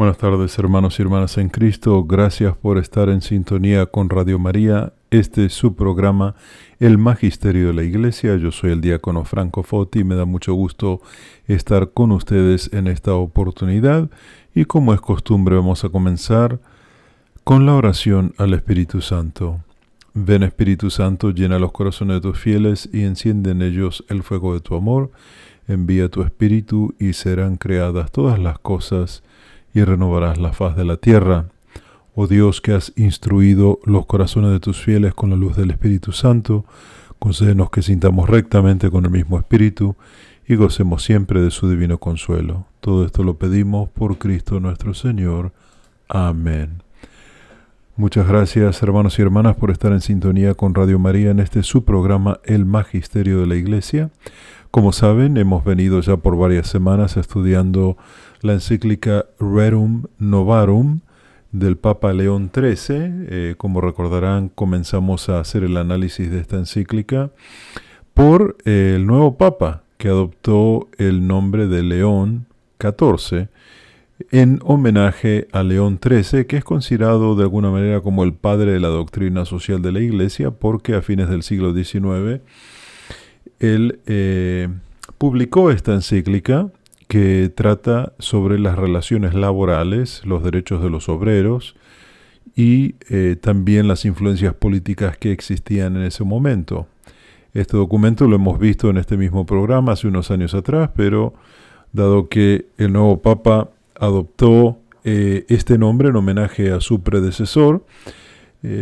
Buenas tardes, hermanos y hermanas en Cristo. Gracias por estar en sintonía con Radio María. Este es su programa, El Magisterio de la Iglesia. Yo soy el diácono Franco Foti y me da mucho gusto estar con ustedes en esta oportunidad. Y como es costumbre, vamos a comenzar con la oración al Espíritu Santo. Ven, Espíritu Santo, llena los corazones de tus fieles y enciende en ellos el fuego de tu amor. Envía tu Espíritu y serán creadas todas las cosas y renovarás la faz de la tierra. Oh Dios, que has instruido los corazones de tus fieles con la luz del Espíritu Santo, concédenos que sintamos rectamente con el mismo Espíritu y gocemos siempre de su divino consuelo. Todo esto lo pedimos por Cristo nuestro Señor. Amén. Muchas gracias, hermanos y hermanas, por estar en sintonía con Radio María en este su programa, El Magisterio de la Iglesia. Como saben, hemos venido ya por varias semanas estudiando la encíclica Rerum Novarum del Papa León XIII. Como recordarán, comenzamos a hacer el análisis de esta encíclica por el nuevo Papa, que adoptó el nombre de León XIV, en homenaje a León XIII, que es considerado de alguna manera como el padre de la doctrina social de la Iglesia, porque a fines del siglo XIX él publicó esta encíclica que trata sobre las relaciones laborales, los derechos de los obreros y también las influencias políticas que existían en ese momento. Este documento lo hemos visto en este mismo programa hace unos años atrás, pero dado que el nuevo Papa adoptó este nombre en homenaje a su predecesor,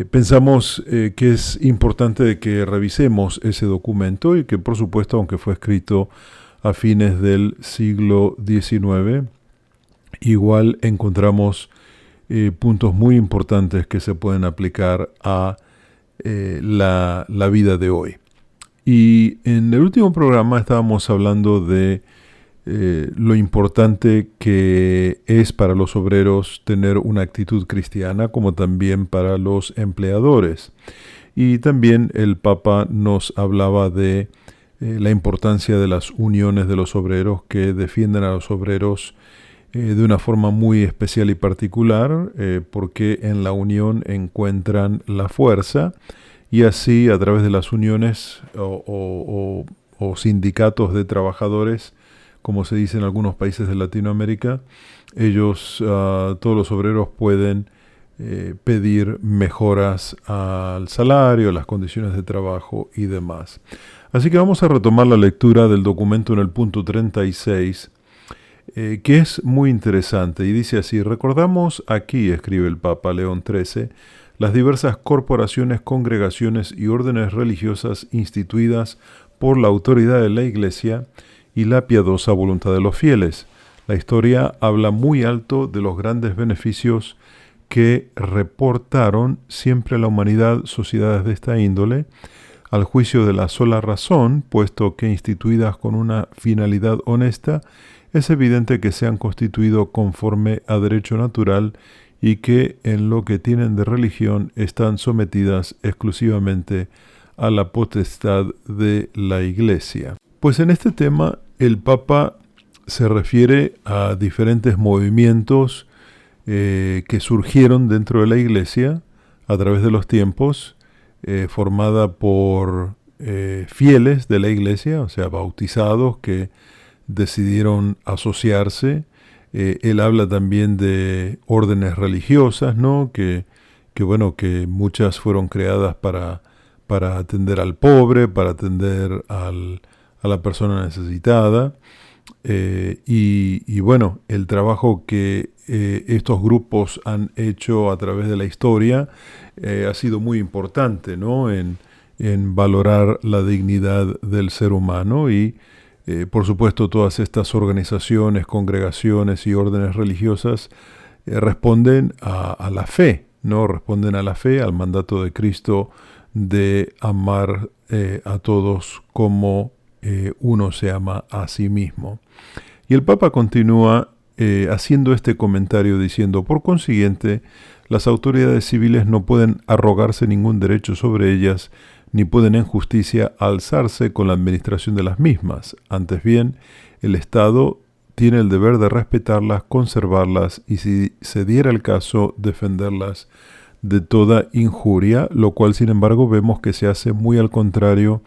pensamos que es importante que revisemos ese documento y que, por supuesto, aunque fue escrito a fines del siglo XIX, igual encontramos puntos muy importantes que se pueden aplicar a la vida de hoy. Y en el último programa estábamos hablando de lo importante que es para los obreros tener una actitud cristiana, como también para los empleadores. Y también el Papa nos hablaba de la importancia de las uniones de los obreros, que defienden a los obreros de una forma muy especial y particular, porque en la unión encuentran la fuerza, y así a través de las uniones o sindicatos de trabajadores, como se dice en algunos países de Latinoamérica, ellos, todos los obreros pueden pedir mejoras al salario, a las condiciones de trabajo y demás. Así que vamos a retomar la lectura del documento en el punto 36, que es muy interesante y dice así: recordamos aquí, escribe el Papa León XIII, las diversas corporaciones, congregaciones y órdenes religiosas instituidas por la autoridad de la Iglesia y la piadosa voluntad de los fieles. La historia habla muy alto de los grandes beneficios que reportaron siempre a la humanidad sociedades de esta índole, al juicio de la sola razón, puesto que instituidas con una finalidad honesta, es evidente que se han constituido conforme a derecho natural y que en lo que tienen de religión están sometidas exclusivamente a la potestad de la Iglesia. Pues en este tema el Papa se refiere a diferentes movimientos que surgieron dentro de la Iglesia a través de los tiempos, formada por fieles de la Iglesia, o sea, bautizados que decidieron asociarse. Él habla también de órdenes religiosas, ¿no? Que muchas fueron creadas para atender al pobre, para atender a la persona necesitada. El trabajo que estos grupos han hecho a través de la historia ha sido muy importante, ¿no? en valorar la dignidad del ser humano y, por supuesto, todas estas organizaciones, congregaciones y órdenes religiosas responden a la fe, ¿no? Responden a la fe, al mandato de Cristo de amar a todos como uno se ama a sí mismo. Y el Papa continúa haciendo este comentario diciendo: por consiguiente, las autoridades civiles no pueden arrogarse ningún derecho sobre ellas, ni pueden en justicia alzarse con la administración de las mismas. Antes bien, el Estado tiene el deber de respetarlas, conservarlas y, si se diera el caso, defenderlas de toda injuria, lo cual sin embargo vemos que se hace muy al contrario,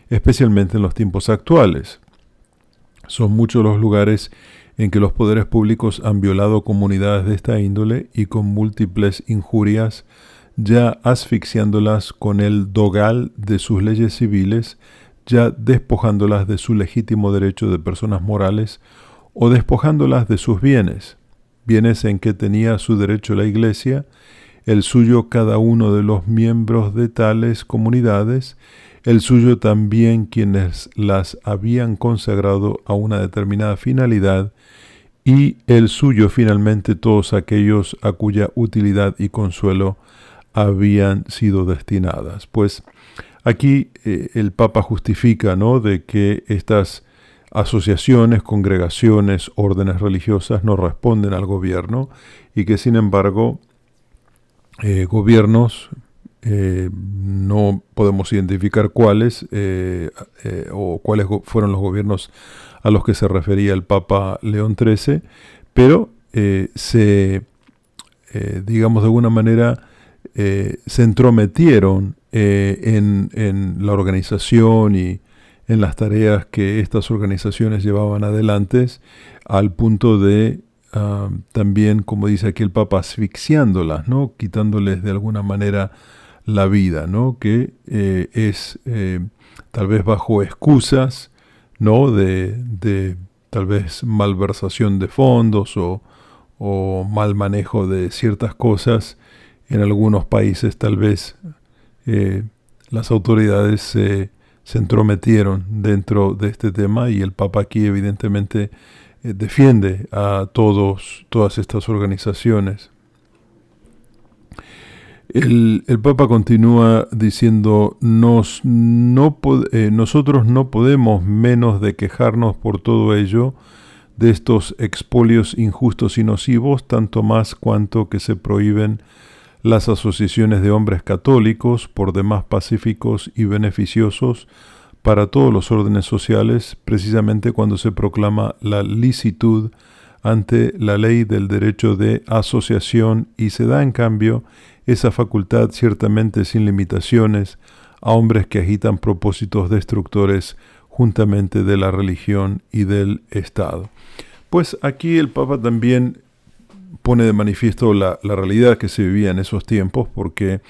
especialmente en los tiempos actuales. Son muchos los lugares en que los poderes públicos han violado comunidades de esta índole y con múltiples injurias, ya asfixiándolas con el dogal de sus leyes civiles, ya despojándolas de su legítimo derecho de personas morales o despojándolas de sus bienes, bienes en que tenía su derecho la Iglesia, el suyo cada uno de los miembros de tales comunidades, el suyo también quienes las habían consagrado a una determinada finalidad, y el suyo finalmente todos aquellos a cuya utilidad y consuelo habían sido destinadas. Pues aquí el Papa justifica, ¿no?, de que estas asociaciones, congregaciones, órdenes religiosas no responden al gobierno y que sin embargo gobiernos, no podemos identificar cuáles o cuáles fueron los gobiernos a los que se refería el Papa León XIII, pero digamos de alguna manera, se entrometieron en la organización y en las tareas que estas organizaciones llevaban adelante, al punto de también, como dice aquí el Papa, asfixiándolas, ¿no?, quitándoles de alguna manera la vida, ¿no?, que es tal vez bajo excusas, ¿no?, de tal vez malversación de fondos o mal manejo de ciertas cosas. En algunos países tal vez las autoridades se entrometieron dentro de este tema y el Papa aquí evidentemente defiende a todas estas organizaciones. El Papa continúa diciendo, nosotros no podemos menos de quejarnos por todo ello, de estos expolios injustos y nocivos, tanto más cuanto que se prohíben las asociaciones de hombres católicos, por demás pacíficos y beneficiosos para todos los órdenes sociales, precisamente cuando se proclama la licitud ante la ley del derecho de asociación y se da en cambio esa facultad ciertamente sin limitaciones a hombres que agitan propósitos destructores juntamente de la religión y del Estado. Pues aquí el Papa también pone de manifiesto la realidad que se vivía en esos tiempos, porque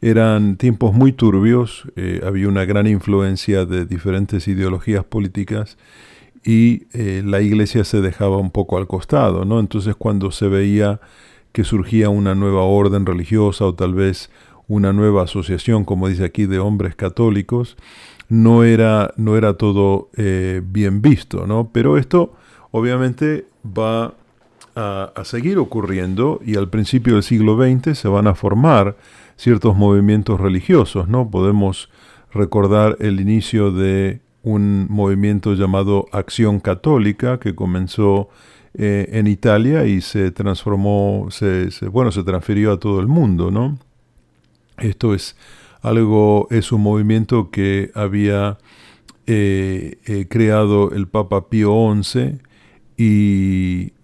eran tiempos muy turbios, había una gran influencia de diferentes ideologías políticas y la Iglesia se dejaba un poco al costado, ¿no? Entonces cuando se veía que surgía una nueva orden religiosa o tal vez una nueva asociación, como dice aquí, de hombres católicos, no era todo bien visto, ¿no? Pero esto obviamente va a seguir ocurriendo y al principio del siglo XX se van a formar ciertos movimientos religiosos, ¿no? Podemos recordar el inicio de un movimiento llamado Acción Católica que comenzó en Italia y se transformó, se transfirió a todo el mundo, ¿no? Esto es un movimiento que había creado el Papa Pío XI y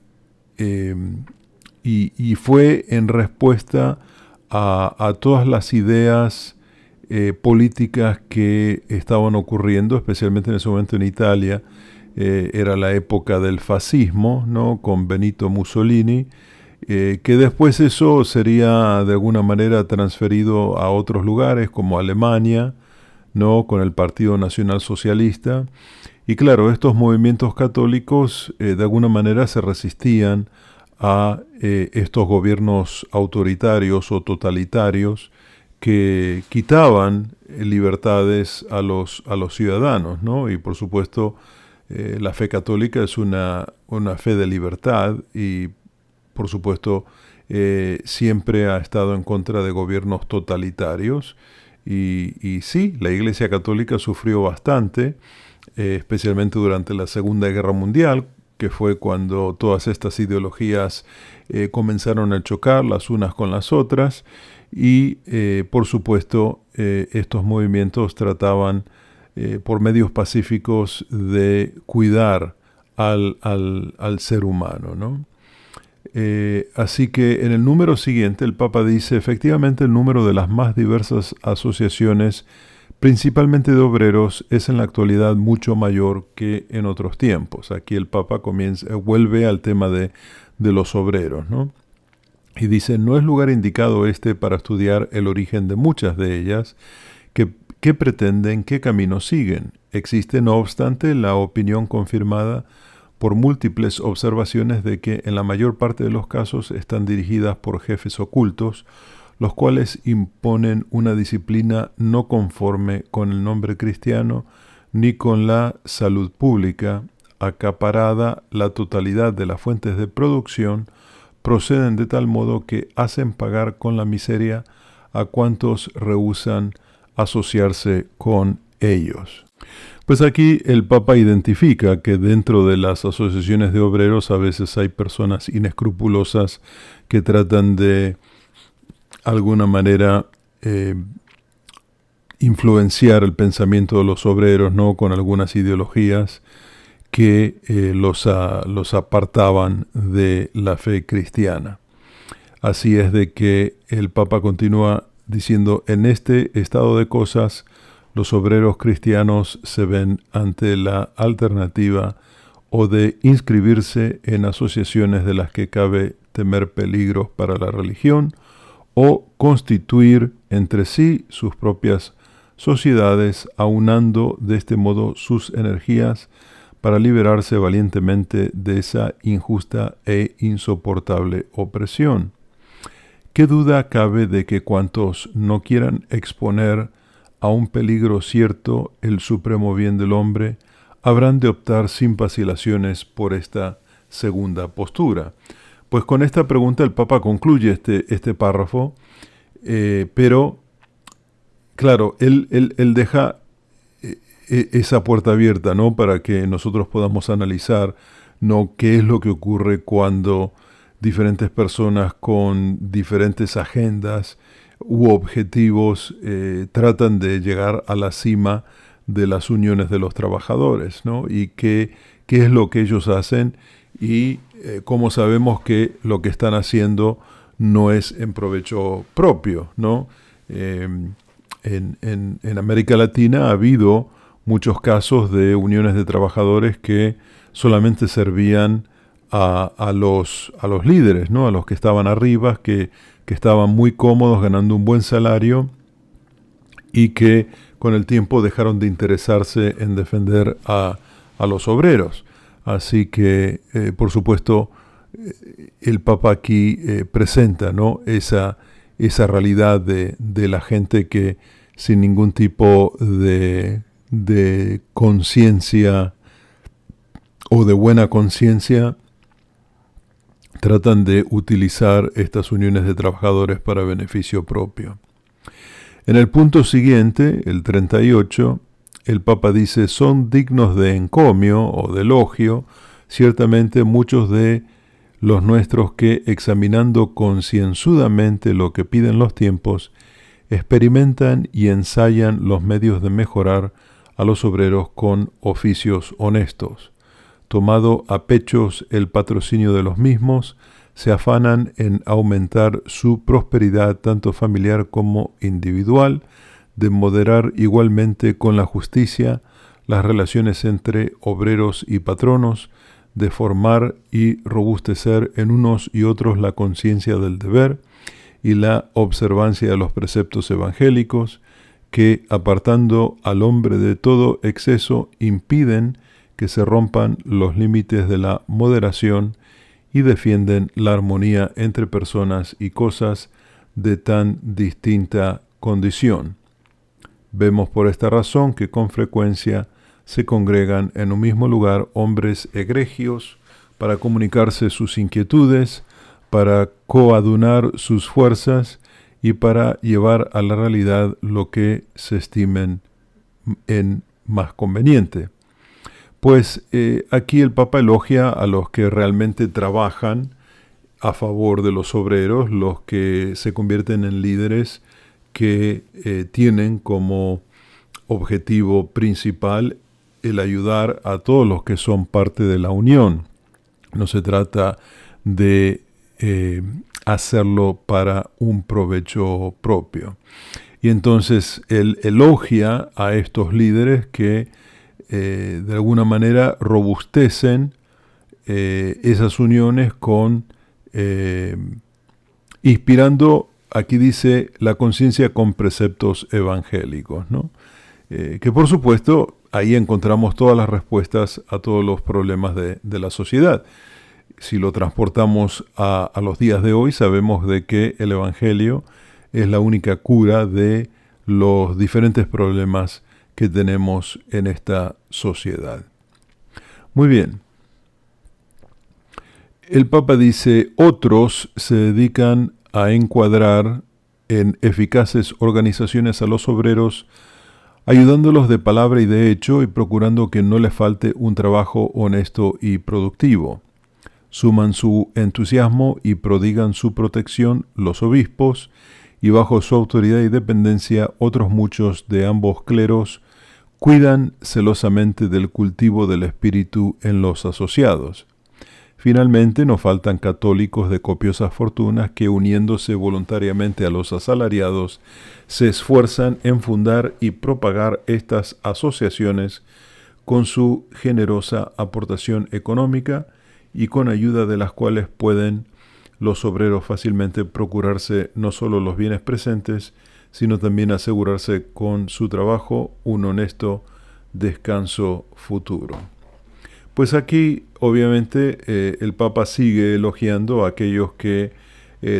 fue en respuesta a todas las ideas políticas que estaban ocurriendo, especialmente en ese momento en Italia. Era la época del fascismo, ¿no?, con Benito Mussolini, que después eso sería de alguna manera transferido a otros lugares como Alemania, ¿no?, con el Partido Nacional Socialista. Y claro, estos movimientos católicos de alguna manera se resistían a estos gobiernos autoritarios o totalitarios que quitaban libertades a los ciudadanos, ¿no? Y por supuesto la fe católica es una fe de libertad y por supuesto siempre ha estado en contra de gobiernos totalitarios y sí, la Iglesia Católica sufrió bastante, especialmente durante la Segunda Guerra Mundial, que fue cuando todas estas ideologías comenzaron a chocar las unas con las otras y por supuesto estos movimientos trataban por medios pacíficos de cuidar al ser humano, ¿no? Así que en el número siguiente el Papa dice, efectivamente el número de las más diversas asociaciones, principalmente de obreros, es en la actualidad mucho mayor que en otros tiempos. Aquí el Papa vuelve al tema de los obreros, ¿no? Y dice, no es lugar indicado este para estudiar el origen de muchas de ellas, qué pretenden, qué camino siguen. Existe, no obstante, la opinión confirmada por múltiples observaciones de que en la mayor parte de los casos están dirigidas por jefes ocultos, los cuales imponen una disciplina no conforme con el nombre cristiano ni con la salud pública, acaparada la totalidad de las fuentes de producción, proceden de tal modo que hacen pagar con la miseria a cuantos rehúsan asociarse con ellos. Pues aquí el Papa identifica que dentro de las asociaciones de obreros a veces hay personas inescrupulosas que tratan de alguna manera influenciar el pensamiento de los obreros, ¿no? Con algunas ideologías que los apartaban de la fe cristiana. Así es de que el Papa continúa diciendo, en este estado de cosas, los obreros cristianos se ven ante la alternativa o de inscribirse en asociaciones de las que cabe temer peligros para la religión, o constituir entre sí sus propias sociedades, aunando de este modo sus energías para liberarse valientemente de esa injusta e insoportable opresión. ¿Qué duda cabe de que cuantos no quieran exponer a un peligro cierto el supremo bien del hombre, habrán de optar sin vacilaciones por esta segunda postura? Pues con esta pregunta el Papa concluye este párrafo, pero claro, él deja esa puerta abierta, ¿no? Para que nosotros podamos analizar, ¿no? Qué es lo que ocurre cuando diferentes personas con diferentes agendas u objetivos tratan de llegar a la cima de las uniones de los trabajadores, ¿no? Y qué es lo que ellos hacen y cómo sabemos que lo que están haciendo no es en provecho propio, ¿no? En América Latina ha habido muchos casos de uniones de trabajadores que solamente servían a los líderes, ¿no? A los que estaban arriba, que estaban muy cómodos ganando un buen salario y que con el tiempo dejaron de interesarse en defender a los obreros. Así que, por supuesto, el Papa aquí presenta, ¿no? esa realidad de la gente que sin ningún tipo de conciencia o de buena conciencia tratan de utilizar estas uniones de trabajadores para beneficio propio. En el punto siguiente, el 38, el Papa dice, son dignos de encomio o de elogio, ciertamente muchos de los nuestros que, examinando concienzudamente lo que piden los tiempos, experimentan y ensayan los medios de mejorar a los obreros con oficios honestos. Tomado a pechos el patrocinio de los mismos, se afanan en aumentar su prosperidad tanto familiar como individual, de moderar igualmente con la justicia las relaciones entre obreros y patronos, de formar y robustecer en unos y otros la conciencia del deber y la observancia de los preceptos evangélicos, que, apartando al hombre de todo exceso, impiden que se rompan los límites de la moderación y defienden la armonía entre personas y cosas de tan distinta condición. Vemos por esta razón que con frecuencia se congregan en un mismo lugar hombres egregios para comunicarse sus inquietudes, para coadunar sus fuerzas y para llevar a la realidad lo que se estimen en más conveniente. Pues aquí el Papa elogia a los que realmente trabajan a favor de los obreros, los que se convierten en líderes que tienen como objetivo principal el ayudar a todos los que son parte de la unión. No se trata de hacerlo para un provecho propio. Y entonces él elogia a estos líderes que de alguna manera robustecen esas uniones con inspirando, aquí dice, la conciencia con preceptos evangélicos, ¿no? Que por supuesto ahí encontramos todas las respuestas a todos los problemas de la sociedad. Si lo transportamos a los días de hoy, sabemos de que el Evangelio es la única cura de los diferentes problemas que tenemos en esta sociedad. Muy bien. El Papa dice, otros se dedican a encuadrar en eficaces organizaciones a los obreros, ayudándolos de palabra y de hecho y procurando que no les falte un trabajo honesto y productivo. Suman su entusiasmo y prodigan su protección los obispos, y bajo su autoridad y dependencia otros muchos de ambos cleros cuidan celosamente del cultivo del espíritu en los asociados. Finalmente, no faltan católicos de copiosas fortunas que, uniéndose voluntariamente a los asalariados, se esfuerzan en fundar y propagar estas asociaciones con su generosa aportación económica y con ayuda de las cuales pueden los obreros fácilmente procurarse no solo los bienes presentes, sino también asegurarse con su trabajo un honesto descanso futuro. Pues aquí, obviamente, el Papa sigue elogiando a aquellos que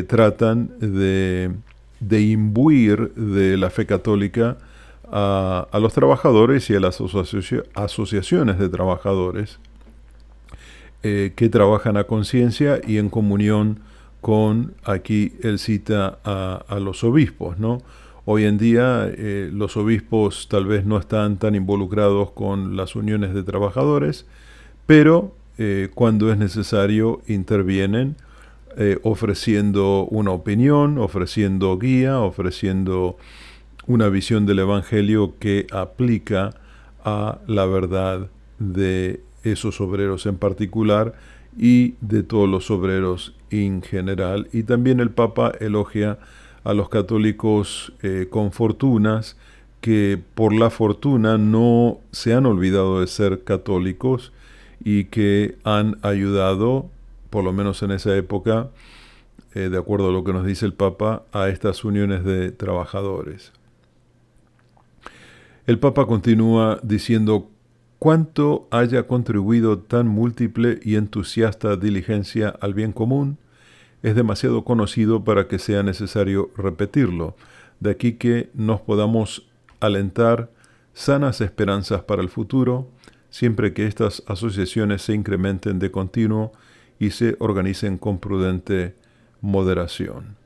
tratan de imbuir de la fe católica a los trabajadores y a las asociaciones de trabajadores que trabajan a conciencia y en comunión con, aquí él cita a los obispos, ¿no? Hoy en día los obispos tal vez no están tan involucrados con las uniones de trabajadores, pero cuando es necesario intervienen ofreciendo una opinión, ofreciendo guía, ofreciendo una visión del Evangelio que aplica a la verdad de esos obreros en particular y de todos los obreros en general. Y también el Papa elogia a los católicos con fortunas que por la fortuna no se han olvidado de ser católicos y que han ayudado, por lo menos en esa época, de acuerdo a lo que nos dice el Papa, a estas uniones de trabajadores. El Papa continúa diciendo: cuánto haya contribuido tan múltiple y entusiasta diligencia al bien común, es demasiado conocido para que sea necesario repetirlo. De aquí que nos podamos alentar sanas esperanzas para el futuro, siempre que estas asociaciones se incrementen de continuo y se organicen con prudente moderación.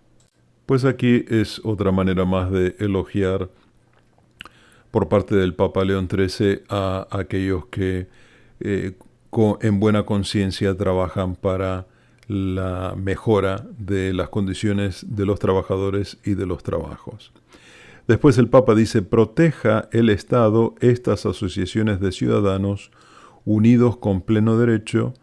Pues aquí es otra manera más de elogiar por parte del Papa León XIII a aquellos que en buena conciencia trabajan para la mejora de las condiciones de los trabajadores y de los trabajos. Después el Papa dice: proteja el Estado estas asociaciones de ciudadanos unidos con pleno derecho,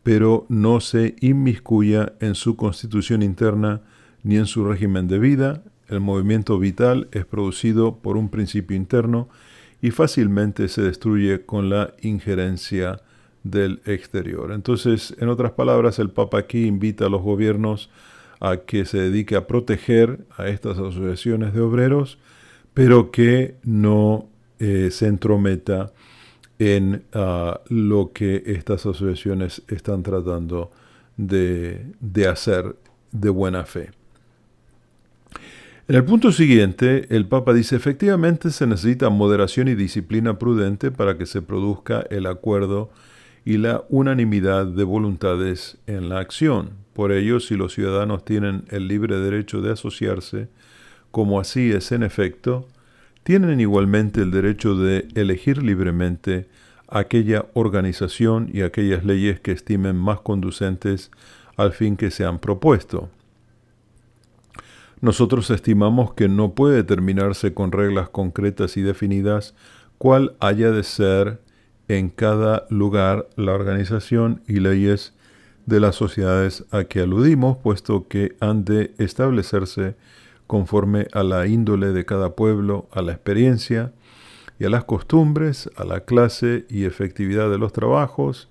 pero no se inmiscuya en su constitución interna ni en su régimen de vida. El movimiento vital es producido por un principio interno y fácilmente se destruye con la injerencia del exterior. Entonces, en otras palabras, el Papa aquí invita a los gobiernos a que se dedique a proteger a estas asociaciones de obreros, pero que no se entrometa en lo que estas asociaciones están tratando de hacer de buena fe. En el punto siguiente, el Papa dice: efectivamente se necesita moderación y disciplina prudente para que se produzca el acuerdo y la unanimidad de voluntades en la acción. Por ello, si los ciudadanos tienen el libre derecho de asociarse, como así es en efecto, tienen igualmente el derecho de elegir libremente aquella organización y aquellas leyes que estimen más conducentes al fin que se han propuesto. Nosotros estimamos que no puede determinarse con reglas concretas y definidas cuál haya de ser en cada lugar la organización y leyes de las sociedades a que aludimos, puesto que han de establecerse conforme a la índole de cada pueblo, a la experiencia y a las costumbres, a la clase y efectividad de los trabajos,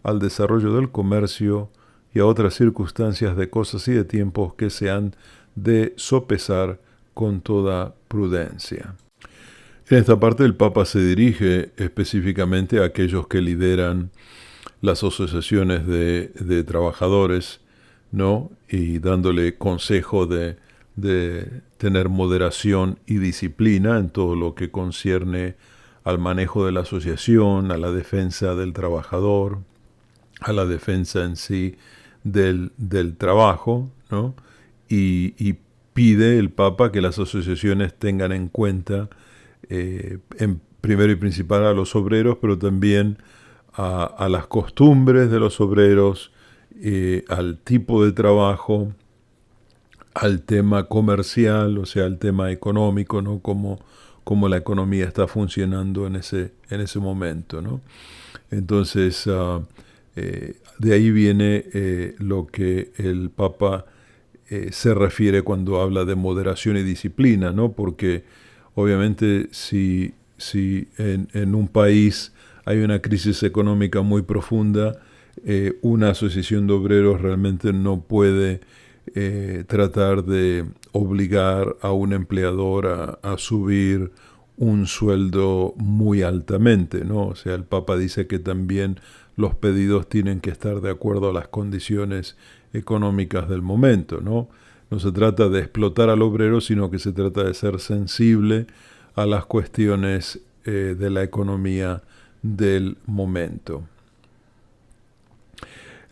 al desarrollo del comercio y a otras circunstancias de cosas y de tiempos que se han de sopesar con toda prudencia. En esta parte el Papa se dirige específicamente a aquellos que lideran las asociaciones de trabajadores, ¿no? Y dándole consejo de tener moderación y disciplina en todo lo que concierne al manejo de la asociación, a la defensa del trabajador, a la defensa en sí del trabajo, ¿no? Y pide el Papa que las asociaciones tengan en cuenta en primero y principal a los obreros, pero también a las costumbres de los obreros, al tipo de trabajo, al tema comercial, o sea, al tema económico, ¿no? Cómo la economía está funcionando en ese momento, ¿no? Entonces, de ahí viene lo que el Papa se refiere cuando habla de moderación y disciplina, ¿no? Porque obviamente si en un país hay una crisis económica muy profunda, una asociación de obreros realmente no puede tratar de obligar a un empleador a subir un sueldo muy altamente, ¿no? O sea, el Papa dice que también los pedidos tienen que estar de acuerdo a las condiciones económicas del momento, ¿no? No se trata de explotar al obrero, sino que se trata de ser sensible a las cuestiones de la economía del momento.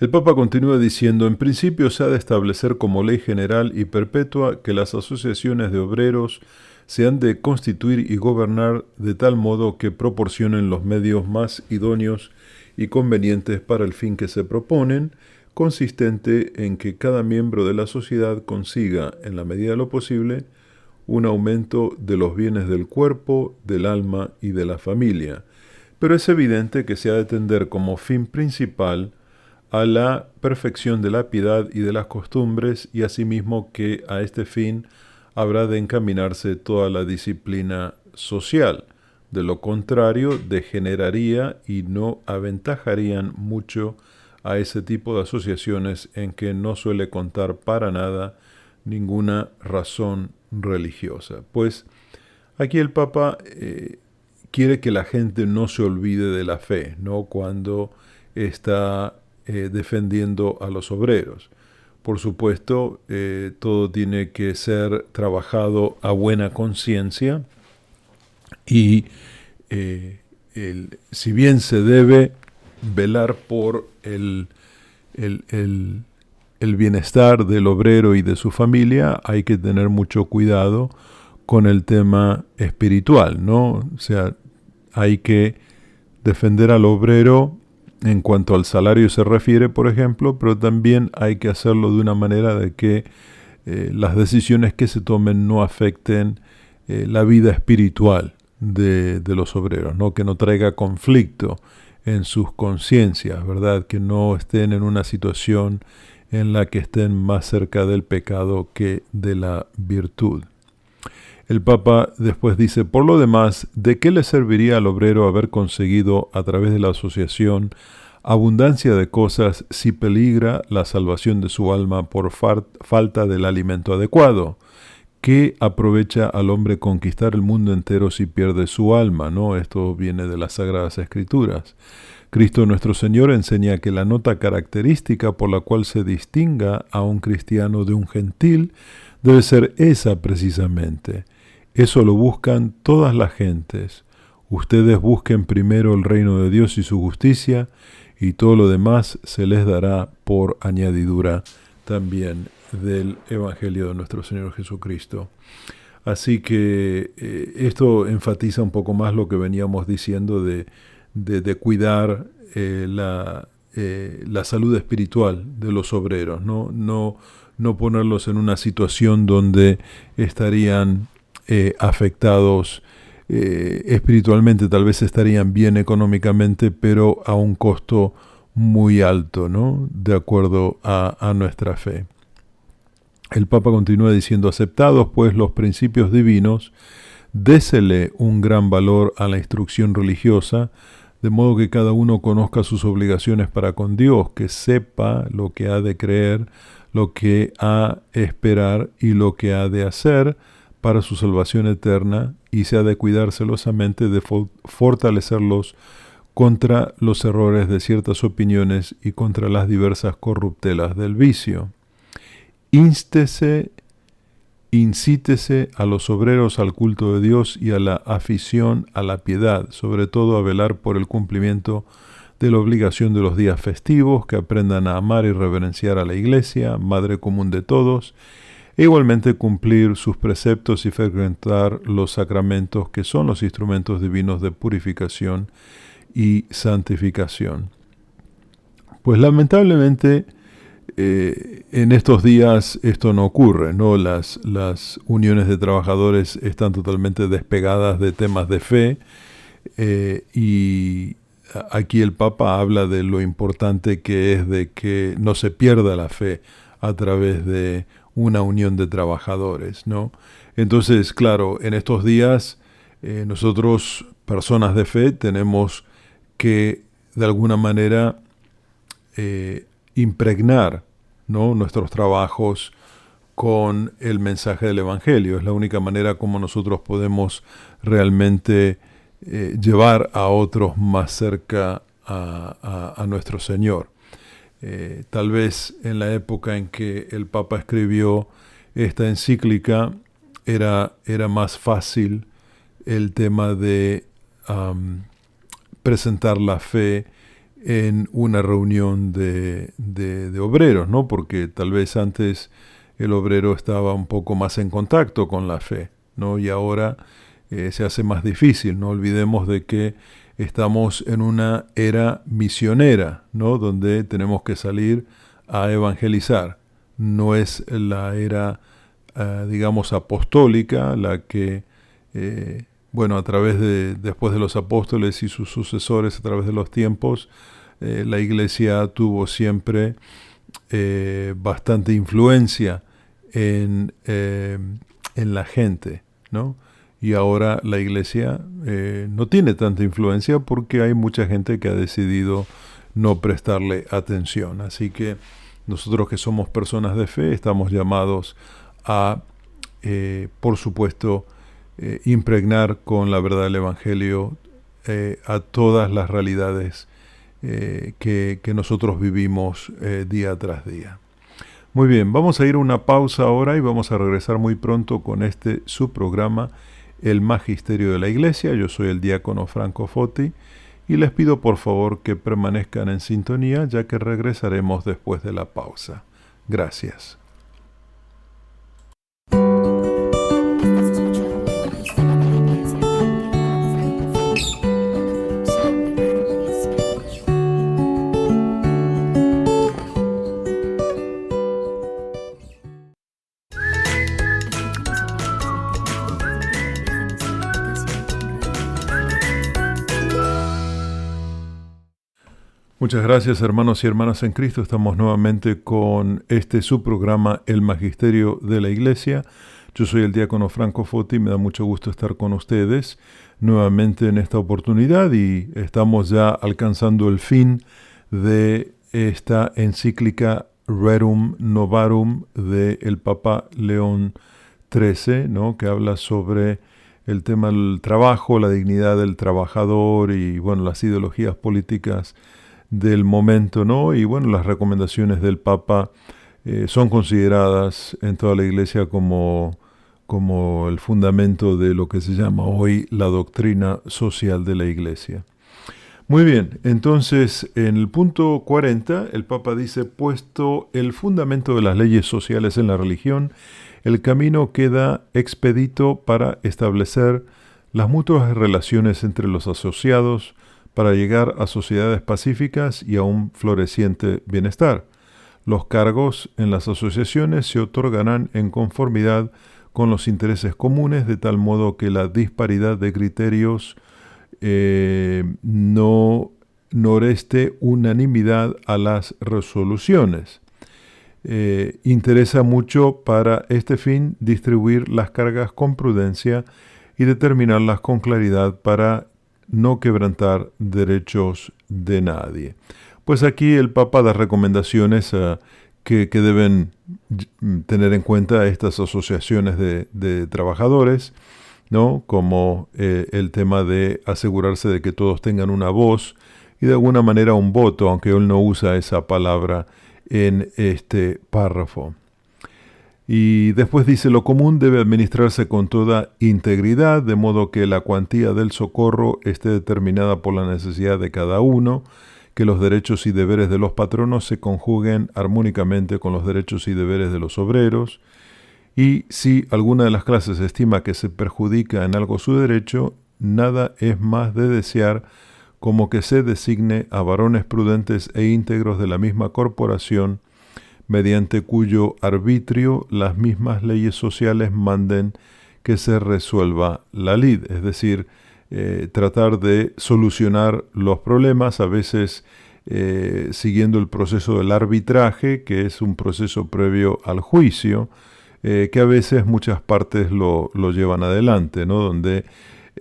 El Papa continúa diciendo: en principio se ha de establecer como ley general y perpetua que las asociaciones de obreros se han de constituir y gobernar de tal modo que proporcionen los medios más idóneos y convenientes para el fin que se proponen, consistente en que cada miembro de la sociedad consiga, en la medida de lo posible, un aumento de los bienes del cuerpo, del alma y de la familia. Pero es evidente que se ha de tender como fin principal a la perfección de la piedad y de las costumbres, y asimismo que a este fin habrá de encaminarse toda la disciplina social. De lo contrario, degeneraría y no aventajarían mucho a ese tipo de asociaciones en que no suele contar para nada ninguna razón religiosa. Pues aquí el Papa quiere que la gente no se olvide de la fe, ¿no? Cuando está defendiendo a los obreros. Por supuesto, todo tiene que ser trabajado a buena conciencia y si bien se debe velar por el bienestar del obrero y de su familia, hay que tener mucho cuidado con el tema espiritual, ¿no? O sea, hay que defender al obrero en cuanto al salario se refiere, por ejemplo, pero también hay que hacerlo de una manera de que las decisiones que se tomen no afecten la vida espiritual de los obreros, ¿no? Que no traiga conflicto en sus conciencias, ¿verdad? Que no estén en una situación en la que estén más cerca del pecado que de la virtud. El Papa después dice: por lo demás, ¿de qué le serviría al obrero haber conseguido a través de la asociación abundancia de cosas si peligra la salvación de su alma por falta del alimento adecuado? ¿Qué aprovecha al hombre conquistar el mundo entero si pierde su alma? ¿No? Esto viene de las Sagradas Escrituras. Cristo nuestro Señor enseña que la nota característica por la cual se distinga a un cristiano de un gentil debe ser esa precisamente. Eso lo buscan todas las gentes. Ustedes busquen primero el reino de Dios y su justicia, y todo lo demás se les dará por añadidura, también del Evangelio de nuestro Señor Jesucristo. Así que esto enfatiza un poco más lo que veníamos diciendo de cuidar la salud espiritual de los obreros, no ponerlos en una situación donde estarían afectados espiritualmente tal vez estarían bien económicamente, pero a un costo muy alto, ¿no? De acuerdo a nuestra fe. El Papa continúa diciendo: aceptados pues los principios divinos, désele un gran valor a la instrucción religiosa, de modo que cada uno conozca sus obligaciones para con Dios, que sepa lo que ha de creer, lo que ha de esperar y lo que ha de hacer para su salvación eterna, y se ha de cuidar celosamente de fortalecerlos contra los errores de ciertas opiniones y contra las diversas corruptelas del vicio. Incítese a los obreros al culto de Dios y a la afición a la piedad, sobre todo a velar por el cumplimiento de la obligación de los días festivos, que aprendan a amar y reverenciar a la Iglesia, madre común de todos, e igualmente cumplir sus preceptos y frecuentar los sacramentos, que son los instrumentos divinos de purificación y santificación. Pues lamentablemente en estos días esto no ocurre, ¿no? Las uniones de trabajadores están totalmente despegadas de temas de fe, y aquí el Papa habla de lo importante que es de que no se pierda la fe a través de una unión de trabajadores, ¿no? Entonces, claro, en estos días nosotros, personas de fe, tenemos que de alguna manera impregnar, ¿no?, nuestros trabajos con el mensaje del Evangelio. Es la única manera como nosotros podemos realmente llevar a otros más cerca a nuestro Señor. Tal vez en la época en que el Papa escribió esta encíclica era más fácil el tema de presentar la fe en una reunión de obreros, ¿no? Porque tal vez antes el obrero estaba un poco más en contacto con la fe, ¿no? Y ahora se hace más difícil. No olvidemos de que estamos en una era misionera, ¿no?, donde tenemos que salir a evangelizar. No es la era, digamos, apostólica, la que, a través después de los apóstoles y sus sucesores, a través de los tiempos, la Iglesia tuvo siempre bastante influencia en la gente, ¿no? Y ahora la Iglesia no tiene tanta influencia porque hay mucha gente que ha decidido no prestarle atención. Así que nosotros, que somos personas de fe, estamos llamados a, por supuesto, impregnar con la verdad del Evangelio a todas las realidades que nosotros vivimos día tras día. Muy bien, vamos a ir a una pausa ahora y vamos a regresar muy pronto con su programa, El Magisterio de la Iglesia. Yo soy el diácono Franco Foti y les pido por favor que permanezcan en sintonía, ya que regresaremos después de la pausa. Gracias. Muchas gracias, hermanos y hermanas en Cristo. Estamos nuevamente con su programa, El Magisterio de la Iglesia. Yo soy el diácono Franco Foti, me da mucho gusto estar con ustedes nuevamente en esta oportunidad, y estamos ya alcanzando el fin de esta encíclica Rerum Novarum del Papa León XIII, ¿no?, que habla sobre el tema del trabajo, la dignidad del trabajador y, las ideologías políticas del momento, ¿no? Y las recomendaciones del Papa son consideradas en toda la Iglesia como el fundamento de lo que se llama hoy la doctrina social de la Iglesia. Muy bien, entonces en el punto 40 el Papa dice: puesto el fundamento de las leyes sociales en la religión, el camino queda expedito para establecer las mutuas relaciones entre los asociados, para llegar a sociedades pacíficas y a un floreciente bienestar. Los cargos en las asociaciones se otorgarán en conformidad con los intereses comunes, de tal modo que la disparidad de criterios no reste unanimidad a las resoluciones. Interesa mucho para este fin distribuir las cargas con prudencia y determinarlas con claridad para no quebrantar derechos de nadie. Pues aquí el Papa da recomendaciones que deben tener en cuenta estas asociaciones de trabajadores, ¿no? Como el tema de asegurarse de que todos tengan una voz y de alguna manera un voto, aunque él no usa esa palabra en este párrafo. Y después dice, lo común debe administrarse con toda integridad, de modo que la cuantía del socorro esté determinada por la necesidad de cada uno, que los derechos y deberes de los patronos se conjuguen armónicamente con los derechos y deberes de los obreros, y si alguna de las clases estima que se perjudica en algo su derecho, nada es más de desear como que se designe a varones prudentes e íntegros de la misma corporación, mediante cuyo arbitrio las mismas leyes sociales manden que se resuelva la lid, es decir, tratar de solucionar los problemas, a veces siguiendo el proceso del arbitraje, que es un proceso previo al juicio, que a veces muchas partes lo llevan adelante, ¿no? Donde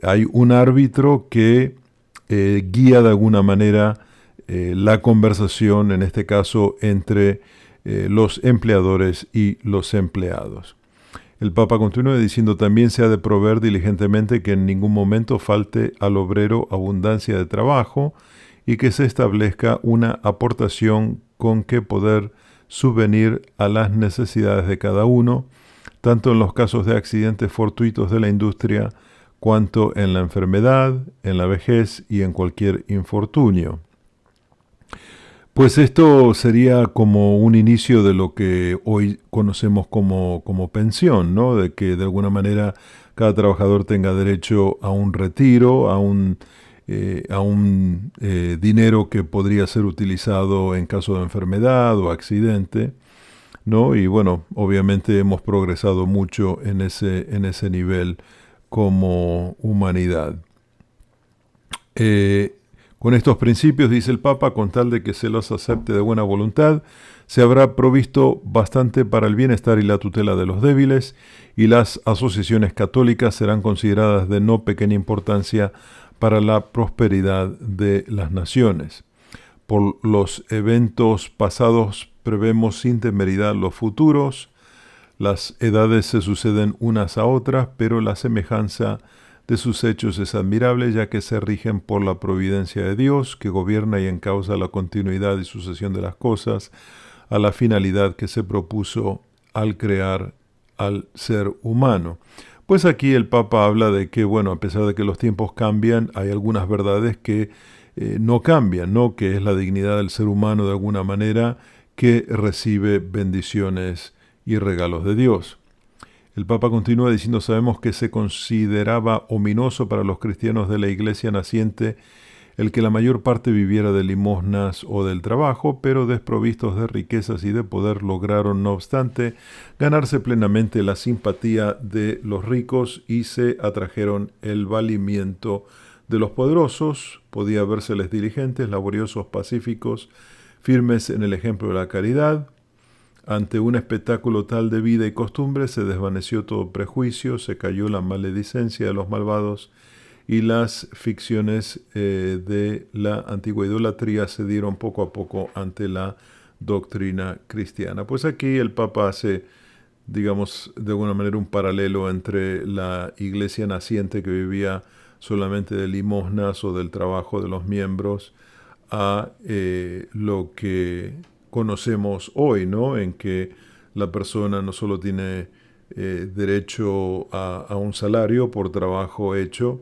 hay un árbitro que guía de alguna manera la conversación, en este caso entre los empleadores y los empleados. El Papa continúa diciendo, también se ha de proveer diligentemente que en ningún momento falte al obrero abundancia de trabajo y que se establezca una aportación con que poder subvenir a las necesidades de cada uno, tanto en los casos de accidentes fortuitos de la industria, cuanto en la enfermedad, en la vejez y en cualquier infortunio. Pues esto sería como un inicio de lo que hoy conocemos como pensión, ¿no? De que de alguna manera cada trabajador tenga derecho a un retiro, a un dinero que podría ser utilizado en caso de enfermedad o accidente, ¿no? Y bueno, obviamente hemos progresado mucho en ese nivel como humanidad. Con estos principios, dice el Papa, con tal de que se los acepte de buena voluntad, se habrá provisto bastante para el bienestar y la tutela de los débiles, y las asociaciones católicas serán consideradas de no pequeña importancia para la prosperidad de las naciones. Por los eventos pasados prevemos sin temeridad los futuros. Las edades se suceden unas a otras, pero la semejanza de sus hechos es admirable, ya que se rigen por la providencia de Dios, que gobierna y encausa la continuidad y sucesión de las cosas, a la finalidad que se propuso al crear al ser humano. Pues aquí el Papa habla de que, bueno, a pesar de que los tiempos cambian, hay algunas verdades que no cambian, ¿no? Que es la dignidad del ser humano de alguna manera, que recibe bendiciones y regalos de Dios. El Papa continúa diciendo, sabemos que se consideraba ominoso para los cristianos de la Iglesia naciente el que la mayor parte viviera de limosnas o del trabajo, pero desprovistos de riquezas y de poder lograron, no obstante, ganarse plenamente la simpatía de los ricos y se atrajeron el valimiento de los poderosos. Podía vérseles diligentes, laboriosos, pacíficos, firmes en el ejemplo de la caridad. Ante un espectáculo tal de vida y costumbre se desvaneció todo prejuicio, se cayó la maledicencia de los malvados y las ficciones de la antigua idolatría se dieron poco a poco ante la doctrina cristiana. Pues aquí el Papa hace, digamos, de alguna manera un paralelo entre la iglesia naciente que vivía solamente de limosnas o del trabajo de los miembros a lo que conocemos hoy, ¿no? En que la persona no solo tiene derecho a un salario por trabajo hecho,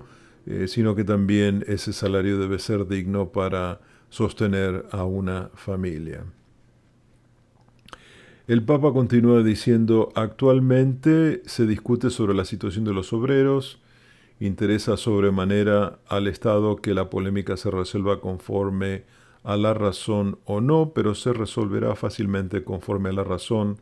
sino que también ese salario debe ser digno para sostener a una familia. El Papa continúa diciendo, actualmente se discute sobre la situación de los obreros, interesa sobremanera al Estado que la polémica se resuelva conforme a la razón o no, pero se resolverá fácilmente conforme a la razón,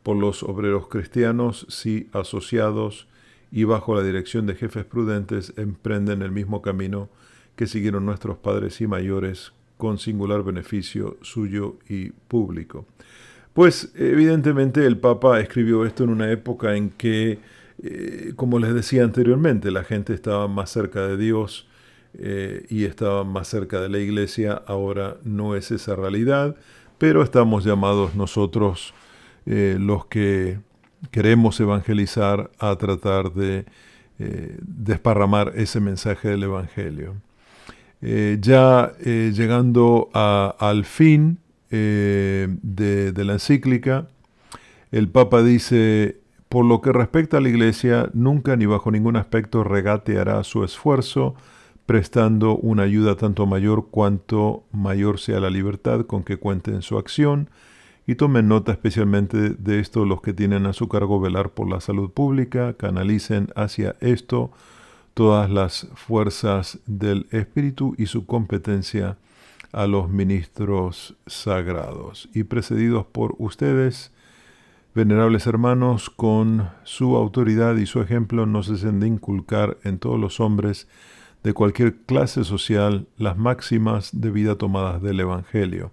por los obreros cristianos si asociados y bajo la dirección de jefes prudentes emprenden el mismo camino que siguieron nuestros padres y mayores con singular beneficio suyo y público. Pues evidentemente el Papa escribió esto en una época en que, como les decía anteriormente, la gente estaba más cerca de Dios y estaba más cerca de la Iglesia. Ahora no es esa realidad, pero estamos llamados nosotros, los que queremos evangelizar, a tratar de desparramar ese mensaje del Evangelio. Llegando al fin de la encíclica, el Papa dice: por lo que respecta a la Iglesia, nunca ni bajo ningún aspecto regateará su esfuerzo, prestando una ayuda tanto mayor cuanto mayor sea la libertad con que cuente en su acción, y tomen nota especialmente de esto los que tienen a su cargo velar por la salud pública, canalicen hacia esto todas las fuerzas del Espíritu y su competencia a los ministros sagrados. Y precedidos por ustedes, venerables hermanos, con su autoridad y su ejemplo, no cesen de inculcar en todos los hombres de cualquier clase social las máximas de vida tomadas del Evangelio,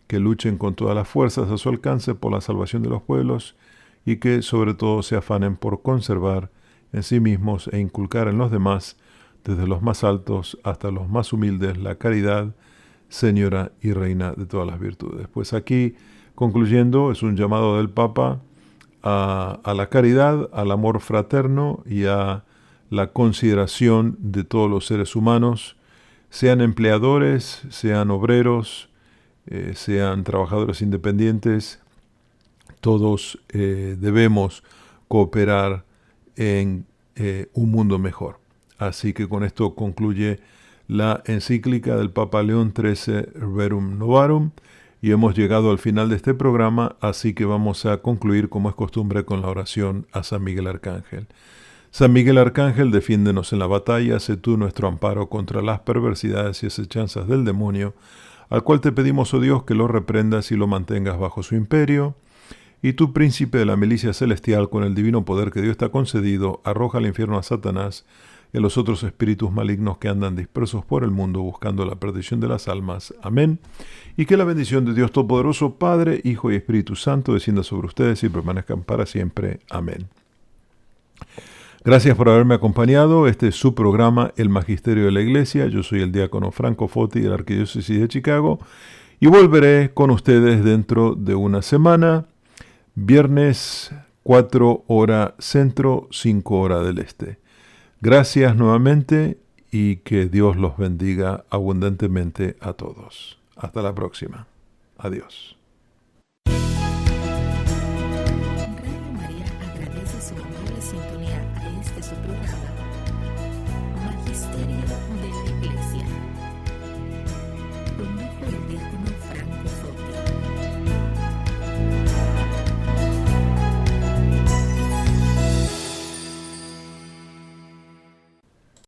que luchen con todas las fuerzas a su alcance por la salvación de los pueblos y que sobre todo se afanen por conservar en sí mismos e inculcar en los demás, desde los más altos hasta los más humildes, la caridad, señora y reina de todas las virtudes. Pues aquí, concluyendo, es un llamado del Papa a la caridad, al amor fraterno y a la consideración de todos los seres humanos, sean empleadores, sean obreros, sean trabajadores independientes. Todos debemos cooperar en un mundo mejor. Así que con esto concluye la encíclica del Papa León XIII, Rerum Novarum, y hemos llegado al final de este programa, así que vamos a concluir, como es costumbre, con la oración a San Miguel Arcángel. San Miguel Arcángel, defiéndenos en la batalla, sé tú nuestro amparo contra las perversidades y asechanzas del demonio, al cual te pedimos, oh Dios, que lo reprendas y lo mantengas bajo su imperio. Y tú, príncipe de la milicia celestial, con el divino poder que Dios te ha concedido, arroja al infierno a Satanás y a los otros espíritus malignos que andan dispersos por el mundo buscando la perdición de las almas. Amén. Y que la bendición de Dios Todopoderoso, Padre, Hijo y Espíritu Santo, descienda sobre ustedes y permanezcan para siempre. Amén. Gracias por haberme acompañado. Este es su programa, El Magisterio de la Iglesia. Yo soy el diácono Franco Foti de la Arquidiócesis de Chicago y volveré con ustedes dentro de una semana. Viernes 4 hora centro, 5 hora del este. Gracias nuevamente y que Dios los bendiga abundantemente a todos. Hasta la próxima. Adiós.